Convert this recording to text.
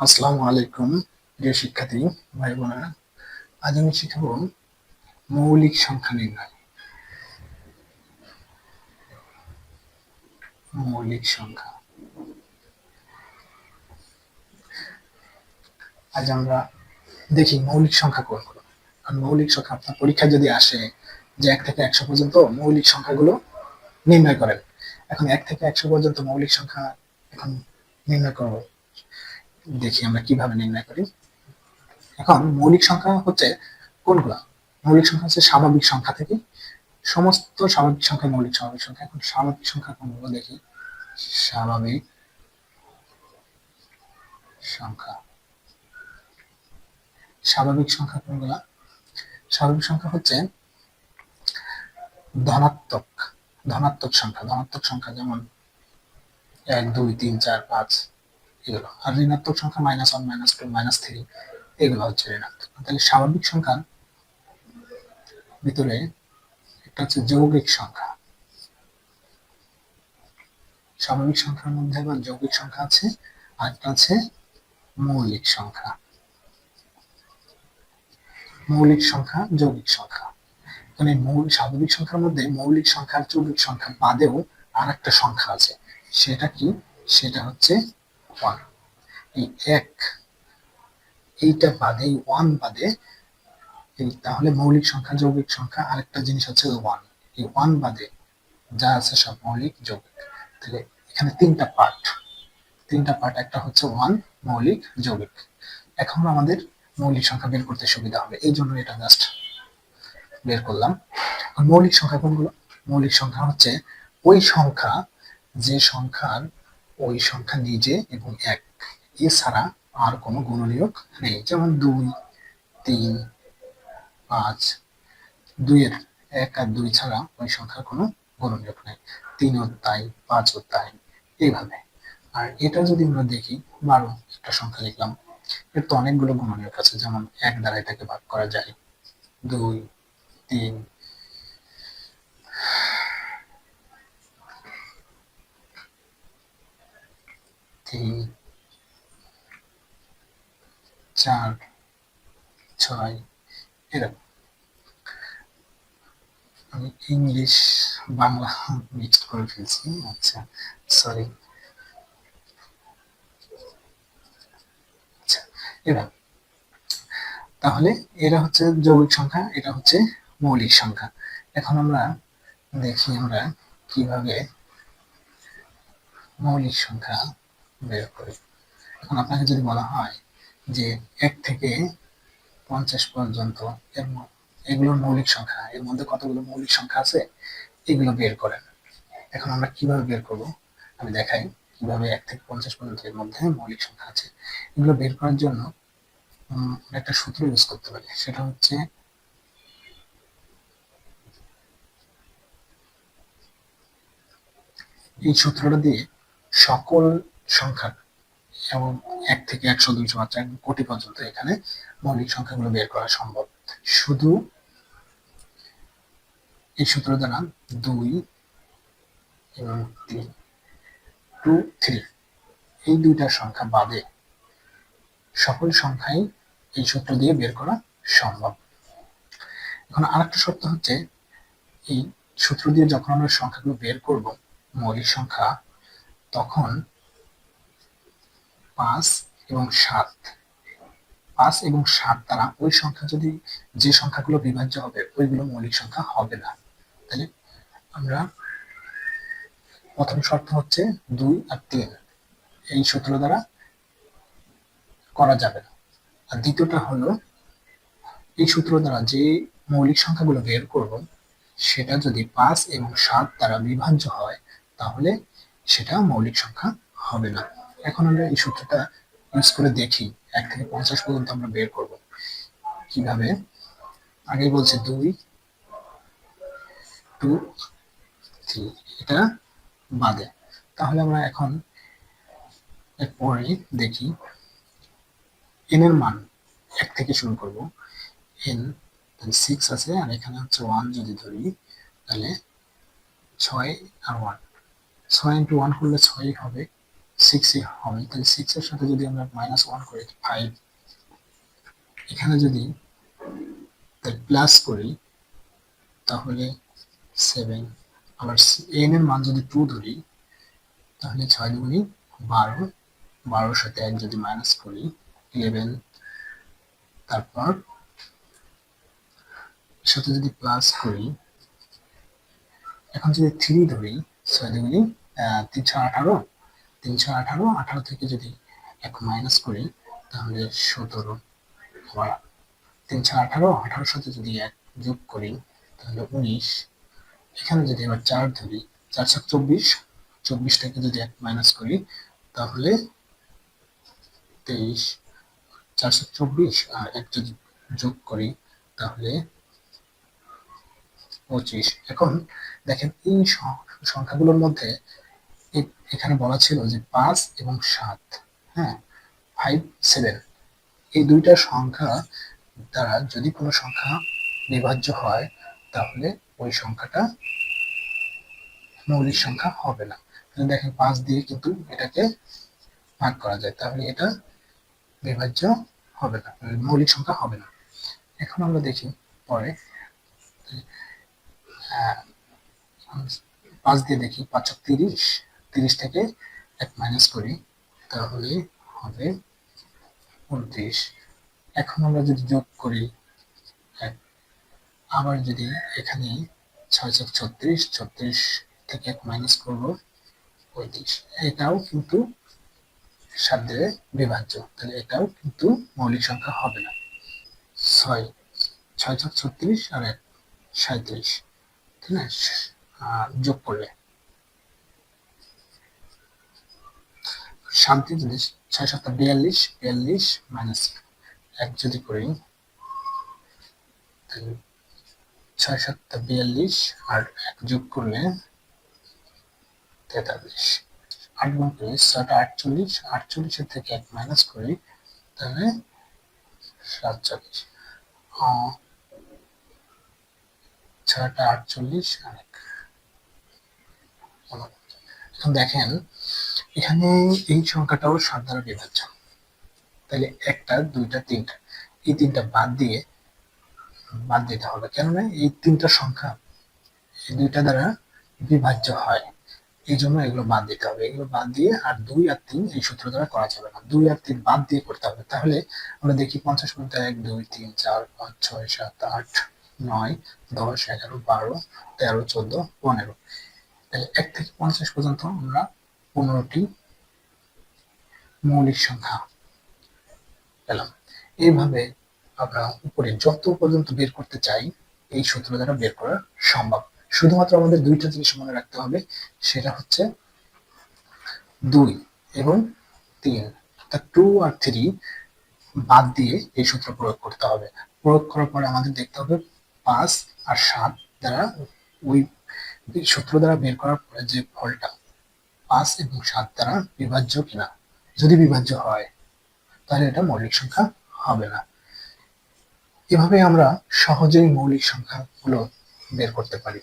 আসসালামু আলাইকুম প্রিয় শিক্ষার্থী ভাই বোনেরা। আজ আমি শিখাবো মৌলিক সংখ্যা নির্ণয়। মৌলিক সংখ্যা আজ আমরা দেখি মৌলিক সংখ্যা কোনগুলো। কারণ মৌলিক সংখ্যা আপনার পরীক্ষায় যদি আসে যে 1 থেকে 100 পর্যন্ত মৌলিক সংখ্যাগুলো নির্ণয় করেন। এখন 1 থেকে 100 পর্যন্ত মৌলিক সংখ্যা এখন নির্ণয় করব। দেখি আমরা কিভাবে নির্ণয় করি। এখন মৌলিক সংখ্যা হচ্ছে কোনগুলা? মৌলিক সংখ্যা হচ্ছে স্বাভাবিক সংখ্যা থেকে সমস্ত স্বাভাবিক সংখ্যা মৌলিক স্বাভাবিক সংখ্যা। এখন স্বাভাবিক সংখ্যা কোনগুলো দেখি। স্বাভাবিক সংখ্যা স্বাভাবিক সংখ্যা কোনগুলা? স্বাভাবিক সংখ্যা হচ্ছে ধনাত্মক ধনাত্মক সংখ্যা যেমন 1 2 3 4 5 এগুলো। আর ঋণাত্মক সংখ্যা -1 -2 -3 এগুলো হচ্ছে ঋণাত্মক। তাহলে স্বাভাবিক সংখ্যার ভিতরে একটা হচ্ছে যৌগিক সংখ্যা। স্বাভাবিক সংখ্যার মধ্যে আবার যৌগিক সংখ্যা আছে, আর একটা আছে মৌলিক সংখ্যা। মৌলিক সংখ্যা, যৌগিক সংখ্যা। মানে স্বাভাবিক সংখ্যার মধ্যে মৌলিক সংখ্যা আর যৌগিক সংখ্যা বাদেও আর একটা সংখ্যা আছে। সেটা কি? সেটা হচ্ছে 1। এই 1 এইটা বাদে, এই 1 বাদে, তাহলে মৌলিক সংখ্যা, যৌগিক সংখ্যা আরেকটা জিনিস হচ্ছে 1। এই 1 বাদে যা আছে সব মৌলিক, যৌগিক। তাহলে এখানে তিনটা পার্ট। একটা হচ্ছে 1 মৌলিক, যৌগিক। এখন আমাদের মৌলিক সংখ্যা বের করতে সুবিধা হবে, এই জন্য এটা জাস্ট বের করলাম। মৌলিক সংখ্যা কোনগুলো? মৌলিক সংখ্যা হচ্ছে ওই সংখ্যা যে সংখ্যার ওই সংখ্যা নিজে এবং 1 এছাড়া আর কোনো গুণনীয়ক নেই। যেমন 2 3 5। 2 এর 1 আর 2 ছাড়া ওই সংখ্যার কোনো গুণনীয়ক নেই। 3 ও তাই, 5 ও তাই, এইভাবে। আর এটা যদি আমরা দেখি 12 একটা সংখ্যা লিখলাম, এর তো অনেকগুলো গুণনীয়ক আছে। যেমন 1 দ্বারা এটাকে ভাগ করা যায়, 2 3 4 6 এরকম। আমি ইংলিশ বাংলা মিক্সড করে ফেলছি, আচ্ছা সরি। আচ্ছা, এভাবে। তাহলে এরা হচ্ছে যৌগিক সংখ্যা, এটা হচ্ছে মৌলিক সংখ্যা। এখন আমরা দেখি আমরা কিভাবে মৌলিক সংখ্যা বের করি। এখন আপনাকে যদি বলা হয় যে 1 থেকে 50 পর্যন্ত এগুলোর মৌলিক সংখ্যা, এর মধ্যে কতগুলো মৌলিক সংখ্যা আছে এগুলো বের করেন। এখন আমরা কিভাবে বের করব আমি দেখাই। কিভাবে 1 থেকে 50 পর্যন্ত এর মধ্যে মৌলিক সংখ্যা আছে এগুলো বের করার জন্য একটা সূত্র ইউজ করতে পারি। সেটা হচ্ছে এই সূত্রটা দিয়ে সকল সংখ্যা এবং 1 থেকে 100 200 500 1 কোটি পর্যন্ত এখানে মৌলিক সংখ্যাগুলো বের করা সম্ভব। শুধু এই সূত্র দ্বারা 2 এবং 3 2 3 এই দুইটা সংখ্যা বাদে সকল সংখ্যাই এই সূত্র দিয়ে বের করা সম্ভব। এখন আরেকটা শর্ত হচ্ছে এই সূত্র দিয়ে যখন আমরা সংখ্যাগুলো বের করব মৌলিক সংখ্যা, তখন 5 এবং 7 দ্বারা ওই সংখ্যা যদি যে সংখ্যাগুলো বিভাজ্য হবে ওইগুলো মৌলিক সংখ্যা হবে না। তাহলে আমরা প্রথম শর্ত হচ্ছে 2 আর 3 এই সূত্র দ্বারা করা যাবে না। আর দ্বিতীয়টা হলো এই সূত্র দ্বারা যে মৌলিক সংখ্যাগুলো বের করব সেটা যদি 5 এবং 7 দ্বারা বিভাজ্য হয় তাহলে সেটা মৌলিক সংখ্যা হবে না। এখন আমরা এই সূত্রটা ইউজ করে দেখি 1 থেকে 50 পর্যন্ত আমরা বের করব কিভাবে। আগে বলছে 2 2 3 এটা বাদে। তাহলে আমরা এখন এরপরে দেখি n এর মান 1 থেকে শুরু করব। n 6 আছে আর এখানে হচ্ছে 1 যদি ধরি তাহলে 6 আর 1 6 into 1 করলে 6 হবে। 6ই হবে, তাহলে 6 এর সাথে যদি আমরা -1 করি 5, এখানে যদি প্লাস করি তাহলে 7, আবার n এর মান যদি 2 ধরি তাহলে 6 দুগুণে 12, 12 সাথে 1 যদি মাইনাস করি 11, তারপর সাথে যদি প্লাস করি, এখন যদি 3 ধরি 6 দুগুণে 318, 318, 18 থেকে যদি 1 মাইনাস করি তাহলে 17, আবার 318, 18 সাথে যদি 1 যোগ করি তাহলে 19, এখানে যদি আবার 4 ধরি 4 7 24, 24 থেকে যদি 1 মাইনাস করি তাহলে 23, 4 7 24 আর 1 যদি যোগ করি তাহলে 25। এখন দেখেন এই সংখ্যাগুলোর মধ্যে এখানে বলা ছিল যে 5 এবং 7, হ্যাঁ 5 7, এই দুইটা সংখ্যা দ্বারা যদি কোনো সংখ্যা বিভাজ্য হয় তাহলে ওই সংখ্যাটা মৌলিক সংখ্যা হবে না। দেখেন 5 দিয়ে কিন্তু এটাকে ভাগ করা যায়, তাহলে এটা বিভাজ্য হবে না, মৌলিক সংখ্যা হবে না। এখন আমরা দেখি পরে 5 দিয়ে দেখি 5 30, 30 থেকে 1 মাইনাস করি তাহলে হবে 29। এখন আমরা যদি যোগ করি আবার যদি এখানে 6 7 36, 36 থেকে 1 মাইনাস করবো 35, এটাও কিন্তু 7 দিয়ে বিভাজ্য, তাহলে এটাও কিন্তু মৌলিক সংখ্যা হবে না। 6 6 7 36 আর 1 37, ঠিক না, যোগ করলে 7 দিয়ে যদি 6 7 42, 42 মাইনাস 1 যদি করি তাহলে 6 7 42 আর 1 যোগ করলে 43, 8 গুণ করে 6টা 48, 48 থেকে 1 মাইনাস করি তাহলে 47, 6টা 48 আর 1। এখন দেখেন এখানে এই সংখ্যাটাও 7 দ্বারা বিভাজ্য, তাহলে 1টা 2টা 3টা এই 3টা বাদ দিতে হবে, কেননা এই 3টা সংখ্যা এই 2টা দ্বারা বিভাজ্য হয়, এই জন্য এগুলো বাদ দিতে হবে। এগুলো বাদ দিয়ে আর 2 আর 3 এই সূত্র দ্বারা করা যাবে না, 2 আর 3 বাদ দিয়ে করতে হবে। তাহলে আমরা দেখি 50 মধ্যে 1 2 3 4 5 6 7 8 9 10 11 12 13 14 15, তাহলে 1 থেকে 50 পর্যন্ত আমরা 15টি মৌলিক সংখ্যা পেলাম। এইভাবে আমরা উপরে যত পর্যন্ত বের করতে চাই এই সূত্র দ্বারা বের করা সম্ভব। শুধুমাত্র আমাদের দুইটা জিনিস মনে রাখতে হবে, সেটা হচ্ছে 2 এবং 3, অর্থাৎ 2 আর 3 বাদ দিয়ে এই সূত্র প্রয়োগ করতে হবে। প্রয়োগ করার পরে আমাদের দেখতে হবে 5 আর 7 দ্বারা ওই সূত্র দ্বারা বের করার পরে যে ফলটা 5 এবং 7 দ্বারা বিভাজ্য কিনা, যদি বিভাজ্য হয় তাহলে এটা মৌলিক সংখ্যা হবে না। এভাবে আমরা সহজেই মৌলিক সংখ্যাগুলো বের করতে পারি।